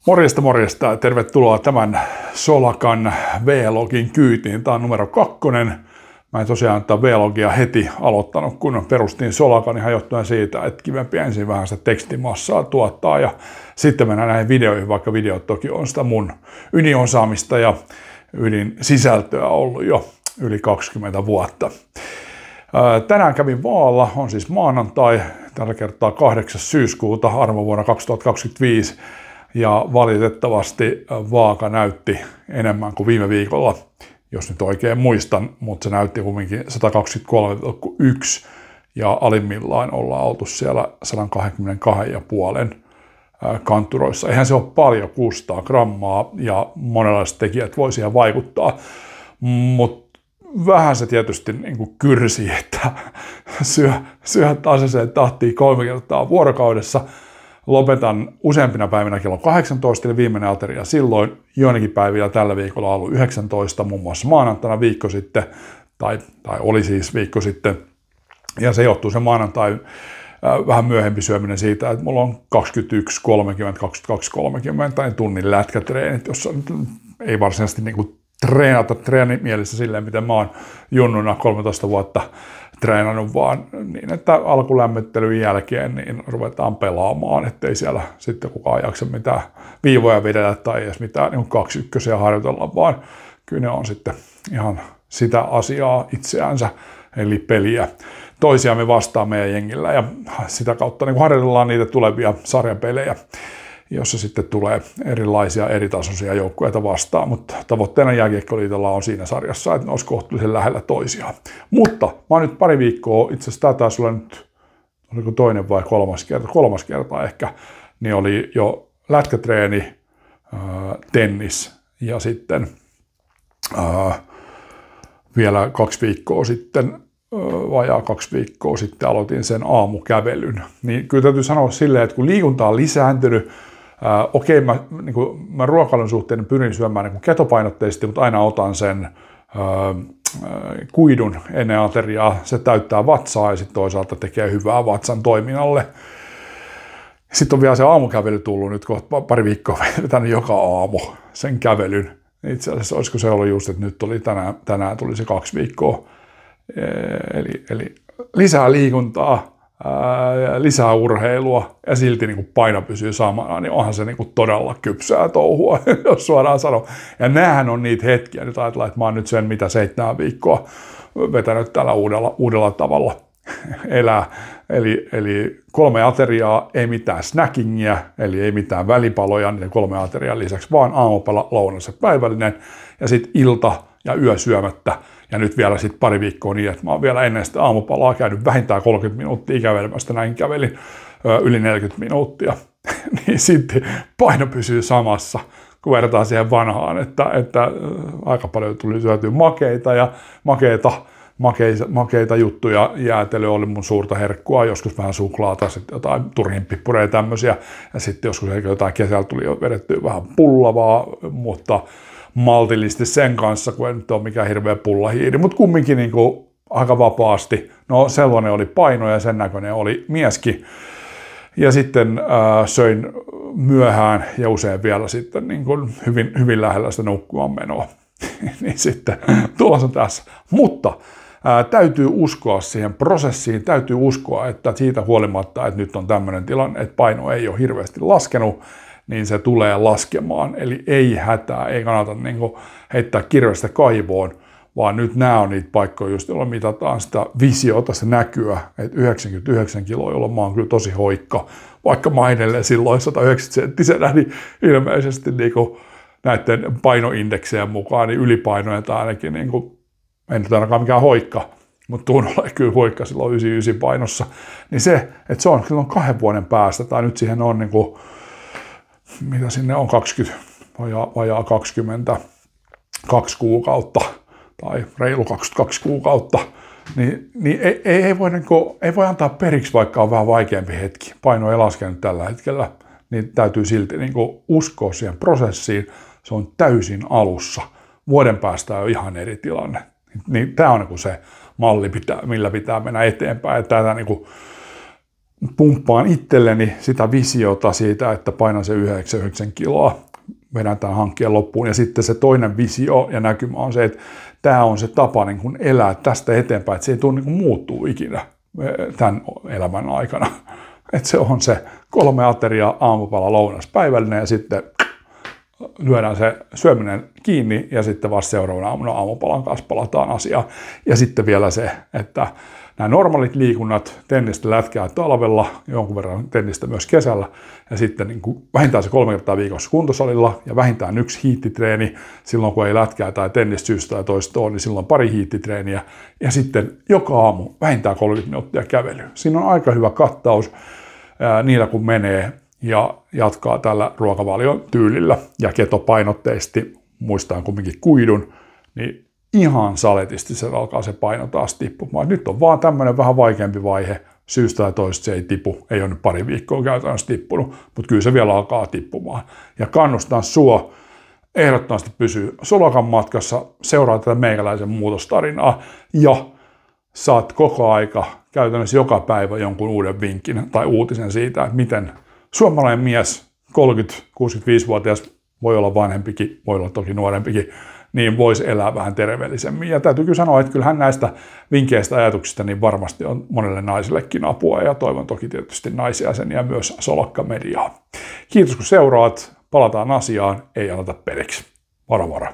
Morjesta, morjesta ja tervetuloa tämän Solakan V-login kyytiin. Tämä on numero 2. Mä en tosiaan tätä V-logia heti aloittanut, kun perustin Solakan ihan johtuen siitä, että kivempi ensin vähän sitä tekstimassaa tuottaa ja sitten mennään näihin videoihin, vaikka videot toki on sitä mun ydinosaamista ja ydinsisältöä ollut jo yli 20 vuotta. Tänään kävin vaalla, on siis maanantai, tällä kertaa 8. syyskuuta arvovuonna 2025. Ja valitettavasti vaaka näytti enemmän kuin viime viikolla, jos nyt oikein muistan, mutta se näytti kumminkin 123,1 ja alimmillaan ollaan oltu siellä 122,5 kantturoissa. Eihän se ole paljon, 600 grammaa ja monenlaiset tekijät voi siihen vaikuttaa, mutta vähän se tietysti niin kuin kyrsi, että syö tasaiseen tahtiin 3 kertaa vuorokaudessa. Lopetan useampina päivinä kello 18, eli viimeinen ateria silloin. Joinakin päivillä tällä viikolla on ollut 19, muun muassa maanantaina viikko sitten, tai oli siis viikko sitten. Ja se johtuu se maanantai vähän myöhempi syöminen siitä, että mulla on 21.30, 22.30 tai tunnin lätkätreenit, jossa ei varsinaisesti niin kuin treenata treenimielessä silleen, miten mä oon junnuna 13 vuotta treenannut, vaan niin, että alkulämmittelyn jälkeen niin ruvetaan pelaamaan, ettei siellä sitten kukaan jaksa mitään viivoja vedellä tai edes mitään niin 2-1 harjoitella, vaan kyllä ne on sitten ihan sitä asiaa itseänsä, eli peliä. Toisiamme vastaan meidän jengillä ja sitä kautta niin harjoitellaan niitä tulevia sarjapelejä, jossa sitten tulee erilaisia eritasoisia joukkueita vastaan, mutta tavoitteena Jääkiekkoliitolla on siinä sarjassa, että ne olisi kohtuullisen lähellä toisiaan. Mutta mä oon nyt pari viikkoa, itse asiassa tämä taisi olla nyt, oliko toinen vai kolmas kerta ehkä, niin oli jo lätkätreeni, tennis ja sitten vielä 2 viikkoa sitten, vajaa 2 viikkoa sitten aloitin sen aamukävelyn. Niin kyllä täytyy sanoa silleen, että kun liikunta on lisääntynyt, okei, mä ruokailun suhteen pyrin syömään niin ketopainotteisesti, mutta aina otan sen kuidun ennen ateriaa. Se täyttää vatsaa ja sitten toisaalta tekee hyvää vatsan toiminnalle. Sitten on vielä se aamukävely tullut nyt kohta pari viikkoa vetänyt joka aamu sen kävelyn. Itse asiassa olisiko se ollut just, että nyt oli tänään tuli se 2 viikkoa. Eli lisää liikuntaa, lisää urheilua ja silti niin kuin paino pysyy samana, niin onhan se niin kuin todella kypsää touhua, jos suoraan sanoo. Ja näähän on niitä hetkiä, nyt ajatellaan, että mä oon nyt sen 7 viikkoa vetänyt tällä uudella tavalla elää. Eli 3 ateriaa, ei mitään snackingia, eli ei mitään välipaloja, niin 3 aterian lisäksi, vaan aamupala, lounas ja päivällinen, ja sitten ilta ja yö syömättä. Ja nyt vielä sitten pari viikkoa niin, että mä oon vielä ennen sitä aamupalaa käynyt vähintään 30 minuuttia kävelemästä, näin kävelin yli 40 minuuttia. Niin sitten paino pysyy samassa, kun verrataan siihen vanhaan, että aika paljon tuli syötyä makeita ja makeita juttuja. Jäätelö oli mun suurta herkkua, joskus vähän suklaata, sitten jotain turhinpippureja tämmöisiä. Ja sitten joskus jotain kesällä tuli jo vedettyä vähän pullavaa, mutta maltillisesti sen kanssa, kun ei nyt ole mikään hirveä pullahiiri, mutta kumminkin niin kuin aika vapaasti. No sellainen oli paino ja sen näköinen oli mieskin. Ja sitten söin myöhään ja usein vielä sitten niin kuin hyvin lähellä sitä nukkumaan menoa. Niin sitten tulos on tässä. Mutta täytyy uskoa siihen prosessiin, täytyy uskoa, että siitä huolimatta, että nyt on tämmöinen tilanne, että paino ei ole hirveästi laskenut, niin se tulee laskemaan. Eli ei hätää, ei kannata niin kuin heittää kirvestä kaivoon, vaan nyt nämä on niitä paikkoja, just jolloin mitataan sitä visiota, sitä näkyä, että 99 kiloa, jolloin mä oon kyllä tosi hoikka, vaikka mä edelleen silloin 190-senttisenä, niin ilmeisesti niin kuin näiden painoindeksien mukaan, niin ylipainoja tai ainakin, niin kuin, en nyt ainakaan mikään hoikka, mutta tuun olla kyllä hoikka silloin 99 painossa, niin se, että se on silloin 2 vuoden päästä, tai nyt siihen on niin kuin, mitä sinne on 22 kuukautta tai reilu 22 kuukautta, niin ei voi antaa periksi, vaikka on vähän vaikeampi hetki. Paino ei laskenut tällä hetkellä, niin täytyy silti niin kuin uskoa siihen prosessiin. Se on täysin alussa. Vuoden päästä on ihan eri tilanne. Niin tämä on niin kuin se malli, millä pitää mennä eteenpäin. Tätä niin kuin pumppaan itselleni sitä visiota siitä, että painan se 99 kiloa, vedän tämän hankkeen loppuun. Ja sitten se toinen visio ja näkymä on se, että tämä on se tapa niin kuin elää tästä eteenpäin, että se ei tule niin kuin muuttuu ikinä tämän elämän aikana. Että se on se 3 ateriaa, aamupala, lounas, päivällinen ja sitten lyödään se syöminen kiinni ja sitten vasta seuraavana aamuna aamupalan kanssa palataan asiaan. Ja sitten vielä se, että nämä normaalit liikunnat, tennistä, lätkää talvella, jonkun verran tennistä myös kesällä ja sitten niin kuin vähintään se 3 kertaa viikossa kuntosalilla ja vähintään 1 hiittitreeni silloin, kun ei lätkää tai tennistä syystä tai toista ole, niin silloin 2 hiittitreeniä ja sitten joka aamu vähintään 30 minuuttia kävelyä. Siinä on aika hyvä kattaus niillä, kun menee ja jatkaa tällä ruokavalion tyylillä ja ketopainotteisesti, muistaan kumminkin kuidun, niin ihan saletisti se alkaa se paino taas tippumaan. Nyt on vaan tämmöinen vähän vaikeampi vaihe, syystä tai toista se ei tipu, ei ole nyt pari viikkoa käytännössä tippunut, mutta kyllä se vielä alkaa tippumaan. Ja kannustan sua ehdottomasti pysyä Solakan matkassa, seuraa tätä meikäläisen muutostarinaa ja saat koko aika, käytännössä joka päivä jonkun uuden vinkin tai uutisen siitä, että miten suomalainen mies, 30-65-vuotias, voi olla vanhempikin, voi olla toki nuorempikin, niin voisi elää vähän terveellisemmin. Ja täytyy kyllä sanoa, että kyllähän näistä vinkkeistä ajatuksista niin varmasti on monelle naisillekin apua ja toivon toki tietysti naisjäseniä myös Solakka Mediaa. Kiitos kun seuraat, palataan asiaan, ei anneta periksi. Moro moro.